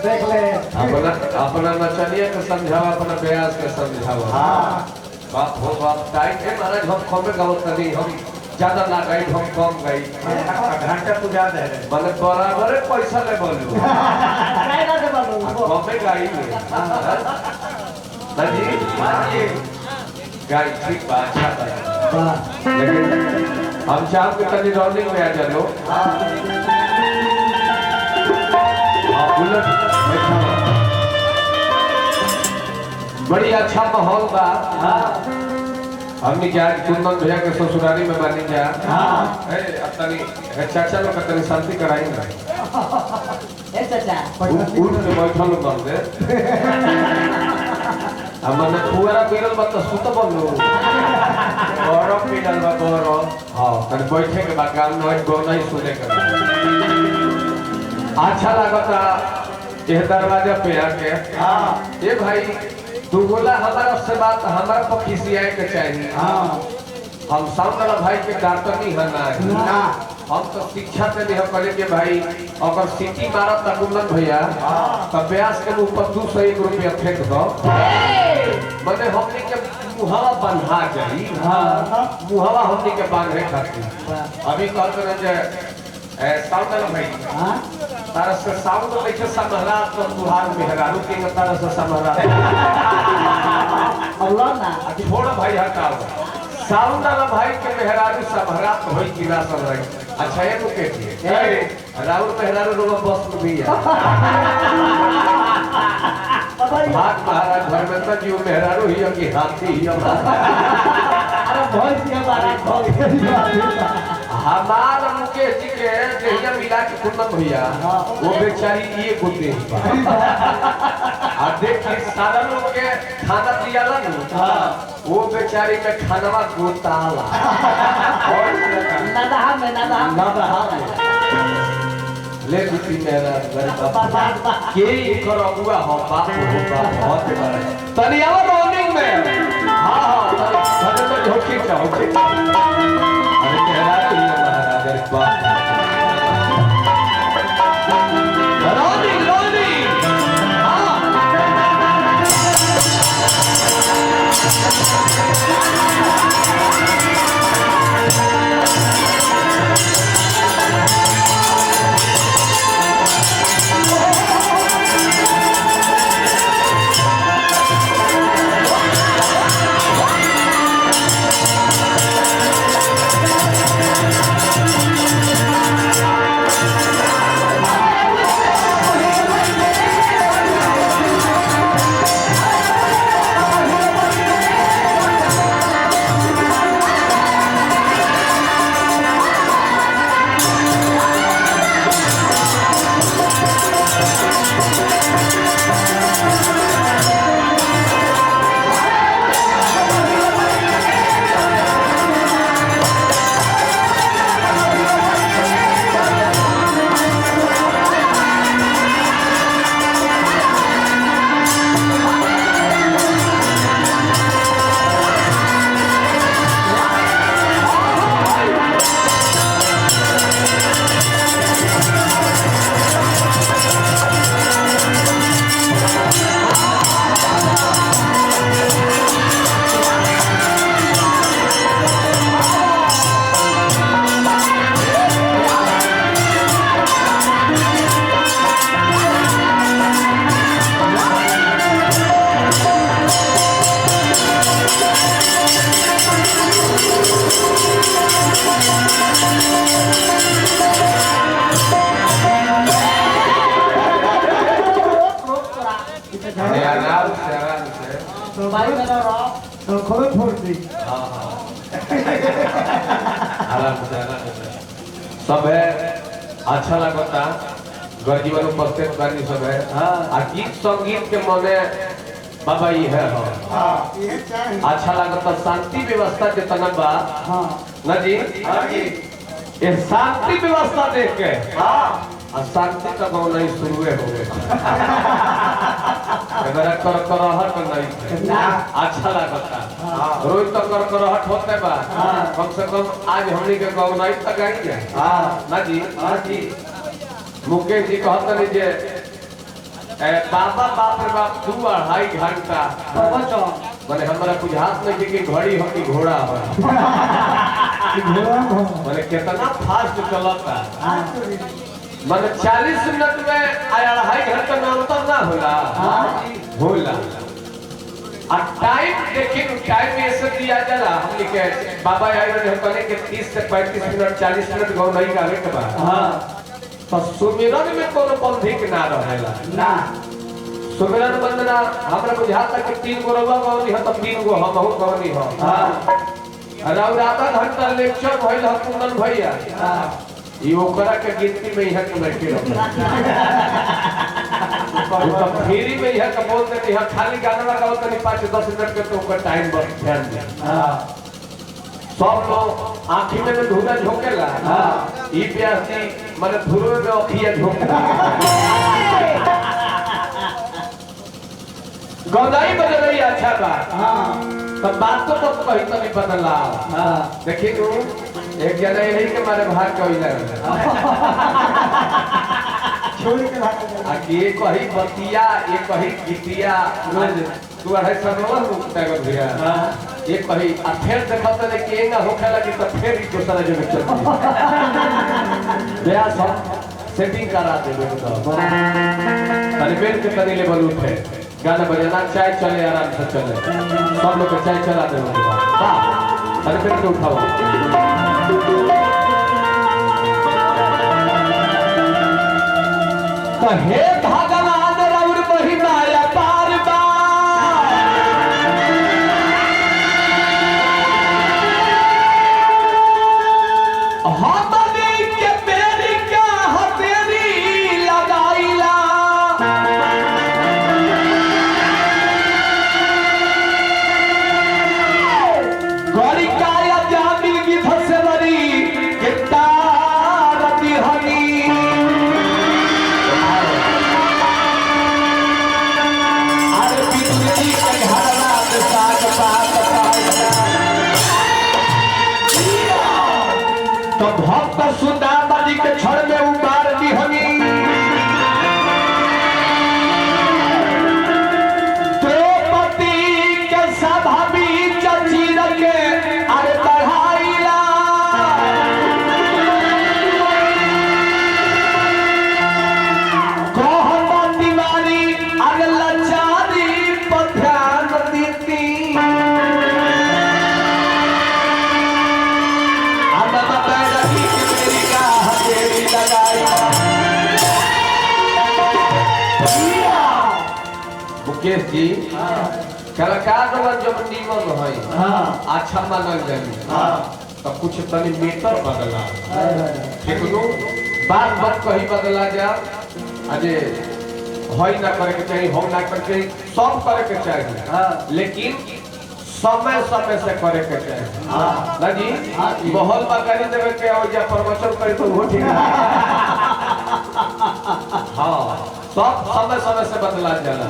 देख ले अपना नचनिया के समझावा, अपना प्रयास के समझावा। बाप हो बाप टाइम के महाराज हम कमे गावत नहीं, हम ज्यादा ना गई, हम कम गई। घंटा तू ज्यादा है मतलब बराबर पैसा ले बोलो कमे गाई में जी गाई ठीक बा, अच्छा बा। लेकिन हम शाम के तनी रनिंग में आ जालो। बड़ी अच्छा माहौल बा। हमने क्या कुंदन भैया के ससुराली में मानी जा। अब तनी चाचा लोग तनी शांति कराएंगे। उठ के बैठल बन दे। हमने पूरा बिरल बत सुत बोलो। गौरव बिरल बा गौरव। हाँ तनी बैठे के बाद गान नहीं सुने के। अच्छा लगता ये दरवाजा पे आके। ये भाई दुगुला हमारा से बात हमारा पर खिसियाए के चाहिए। हम सामने वाला भाई के डांटो नहीं है ना। हम तो शिक्षा पे नहीं करे के भाई अगर सिटी मारत त कुंदन भैया तब ब्यास के ऊपर 201 रुपया फेंक दो। मने हमने के मुहावा बंधा जाई। मुहावा हमने के बांधे खातिर अभी कहते रहे जे साउंड वाला भाई तारा से साउंड लेके समहरा तो तुहार मेहरारू के तारा से समहरा अल्लाह ना छोड़ भाई हटाओ। साउंड वाला भाई के मेहरारू समहरा तो होई कि ना सब रही। अच्छा ये तो कहती है राहुल मेहरारू लोग बस में भी है। भाग महाराज धर्मेंद्र जी मेहरारू ही कि हाथी ही अरे बहुत ही हमारा हमारा मुकेश जी के जहिया मिला के कुंदन भैया वो बेचारी ये गुद्दे देखिए सारा लोग के खाना दिया ना वो बेचारी के खानवा गोताला ले बीती मेरा के कर हुआ हो बाप हो बहुत बड़ा तनी आओ रनिंग में। हां तनी झोंकी चाहो अरे कहला तो ये महाराज बाप रनिंग हां तो भाई मेरा रॉक तो खोल फोड़ दी। हां आराम से सब है अच्छा लगता गरीबन उपस्थित करनी सब है। आ गीत संगीत के मने बाबा ये है ये चाहिए अच्छा लगता शांति व्यवस्था के तना बा ना जी। ये शांति व्यवस्था देख के शांति का गाँव नहीं शुरू हो गए कर नहीं अच्छा लगता रोज तो करकराहट होते बा कम से कम आज हमनी के गौनाई तक आई है ना जी मुकेश जी कहते नहीं जे बाबा बाप रे बाप 2-2.5 घंटा मैंने हमारा बुझात में कि घड़ी हो कि घोड़ा हो मैंने कितना फास्ट चलता मैंने 40 मिनट में 2.5 घंटा में अंतर ना होला और टाइम देखिए टाइम ऐसे दिया जाला हमने के बाबा आई रहे हम कहने के 30 से 35 मिनट 40 मिनट गौ नहीं गावे के बाद तो सुमिरन में कोनो बंधिक ना रहेला ना सुमिरन बंदना हमरा बुझाता कि 3 गो रवा गौनी है तो 3 गो हम बहुत गौनी हो और आधा घंटा लेक्चर भइल ह कुंदन भैया ई ओकरा के गिनती में यहां के बैठे रहो तो फ्री में यहां का बोल देते हैं खाली गाना गाओ तनी 5-10 मिनट के तो ओकर टाइम बस ध्यान दे सब लोग आंखी में धुआं झोंकेला ई प्यासी माने धुरो में अखिया झोंकेला गौनाई बदल रही अच्छा बात तब बात तो कहीं तो नहीं बदला देखिए तू एक जना यही के मारे भाग कइला छोड़ के भाग आ के कही बतिया एक कही गीतिया रोज तू अढ़ाई सरवर मुक्ता कर दिया एक कही आ फिर देखत ने के ना होखे लगी तो फिर ई दूसरा जगह चल गया सब सेटिंग करा देबे तो तनी बेल के तनी लेवल उठे गाना बजाना चाय चले आराम से चले सब लोग चाय चला देबे वाह तनी बेल के उठाओ तो हे भगवान रउर महिमा अपार बा हमनी के बेरी का हथेली लगाइला गड़ी काया जामिल की फसवरी के तारती हनी तो भक्त सुदामा जी के क्षण में उबार दी हमी द्रौपदी के सभा बीच चीर के अरे बढ़ाइला कहता दीवानी अरे लाचारी पर ध्यान देती मुकेश जी कलाकार जब नीमन है अच्छा मानल जाए तो कुछ तनी मीटर बदला ठीक नो बात कही बदला जा अजे हई ना करे के चाहिए हो ना करे के सब करे के चाहिए लेकिन समय समय से करे के चाहिए ना जी माहौल बकारी देवे के और या प्रवचन करे तो वो ठीक है हां सब समय समय से बदला जाला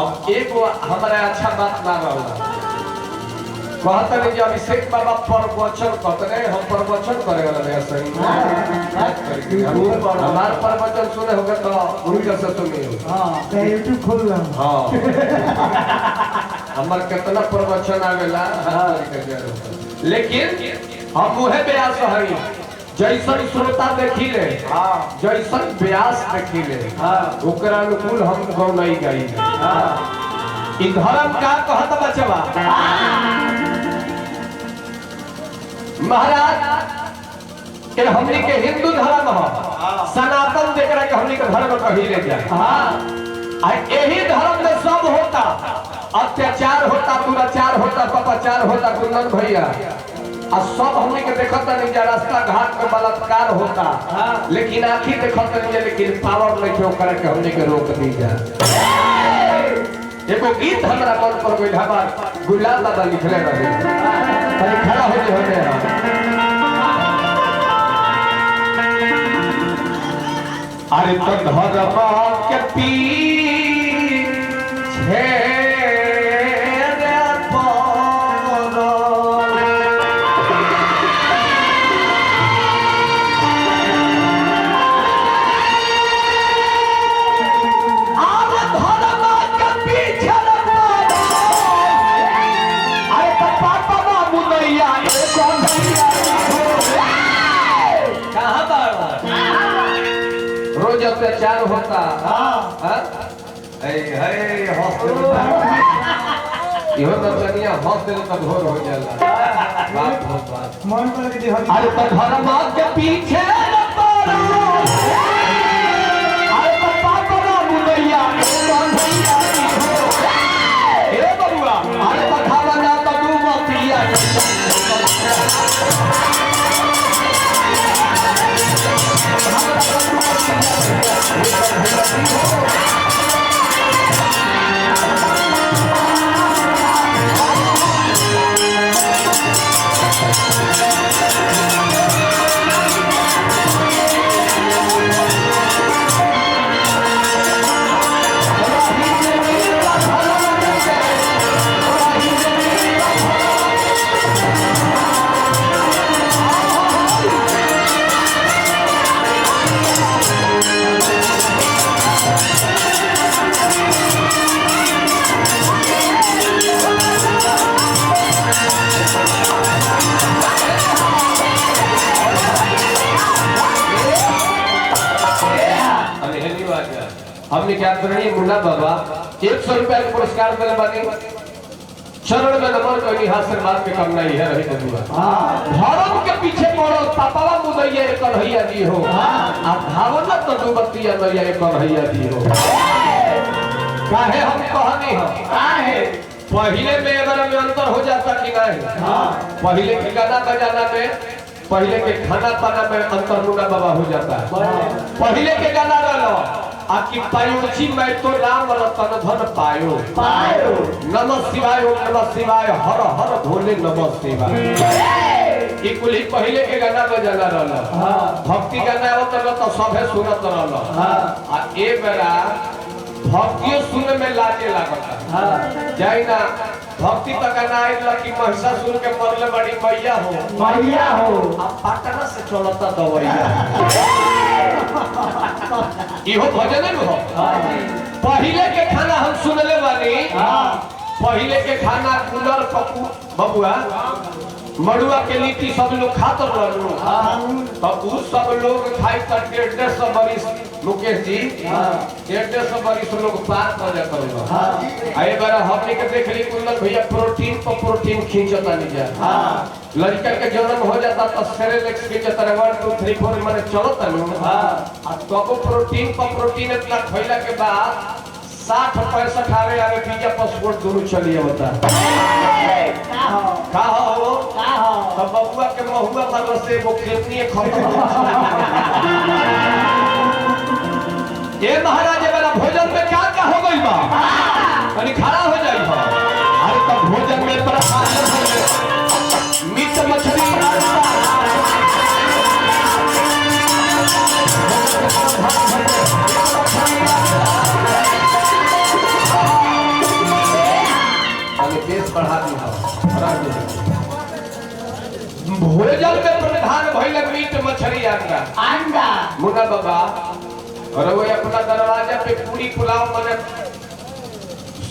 अब एक हमारे अच्छा बात ना रहला कहते नहीं जो अभिषेक बाबा प्रवचन कहते हैं हम प्रवचन करे वाला नहीं सही हमारा प्रवचन सुने होगा तो उनका से सुनिए हां तो YouTube खोल लो हां हमार कितना प्रवचन आवेला लेकिन हम मुहे ब्यास हई जैसन श्रोता देखी ले जैसन व्यास देखी ले ओकरा अनुकूल हम गौनाई गाई ई धर्म का कहत बचवा महाराज के हमनी के हिंदू धर्म हो सनातन जेकरा के हमनी के धर्म कही ले जाए आ यही धर्म में सब होता अत्याचार होता दुराचार होता पपाचार होता कुंदन भैया आ सब हमने के देखत नहीं जा रास्ता घाट में बलात्कार होता लेकिन आखी देखत नहीं जा लेकिन पावर नहीं क्यों करे के हमने के रोक दी जा एगो गीत हमरा मन पर गइल हमार गुलाब दादा लिखले रहे तनी खड़ा हो जे होने अरे तो धर्म के पीछे अत्याचार होता इहो नचनिया हंस दिल तो घोर हो जाला बात बहुत बात मन पर के दिहरी अरे तो धर्म के पीछे न पड़ो अरे तो पापरा मुदैया कौन भैया ए बबुआ अरे तो खावा ना तो तू मतिया हमने क्या करनी मुन्ना बाबा 100 रुपया का पुरस्कार मिले बानी चरण में नमन कोई आशीर्वाद के कम नहीं है रही बबुआ धर्म के पीछे पड़ो पापावा मुदैया कन्हैया जी हो आ भावना तो दुबतिया नैया कन्हैया जी हो काहे हम कहनी हो काहे पहले में अगर में अंतर हो जाता कि नहीं पहले के गाना बजाना में पहले के खाना पाना में अंतर मुन्ना बाबा हो जाता है पहले के गाना रहो आपकी पायोची मैं तो राम रतन धन पायो पायो नमः शिवाय ओम नमः शिवाय हर हर भोले नमः शिवाय ई कुली पहले के गाना बजाना रहला भक्ति गाना आवत तो सभे सुनत रहला आ ए बेरा भक्तियो सुने में लाजे लागता जाई ना भक्ति तक गाना आइला कि महिषासुर के मरले बड़ी मैया हो अब पटना से चलता दवैया इहो भजन हो पहले के खाना हम सुनले बानी पहले के खाना कूलर पप्पू बबुआ मड़ुआ के लिट्टी सब लोग खात रहलू तब उ सब लोग खाई त 150 बरिस मुकेश जी 150 बरिस लोग पार कर जाता है आए बार हमने के देख ली कुंदन भैया प्रोटीन पर प्रोटीन खींचता नहीं जा लड़का के जन्म हो जाता तो सेरेलेक्स के जतरे 1 2 3 4 माने चलता नहीं आ तब प्रोटीन पर प्रोटीन इतना खइला के बाद 60 65 आवे आवे पिज्जा पासपोर्ट दोनों चलिए बता का हो तब बबुआ के महुआ मतलब से वो खेतनी खत्म ये महाराज वाला भोजन में क्या क्या हो गई बा कनी खड़ा हो जाई हो अरे तब भोजन में प्रसाद मीट मछली देश बढ़ा दी भोजन में प्रधान भइल मीट मछली अंडा मुन्ना बाबा और वो अपना दरवाजा पे पूरी पुलाव मने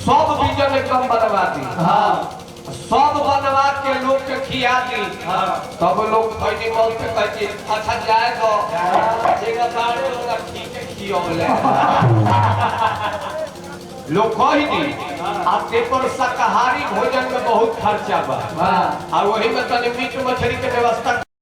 सब व्यंजन एकदम बनवा दी सब बनवा के लोग के खिया दी तब लोग खैनी मौत पे कहती अच्छा जाए तो जेगा सारे लोग ठीक है खियोले लोग कही दी आपके पर शाकाहारी भोजन में बहुत खर्चा बा और वही में तनी मीट मछली के व्यवस्था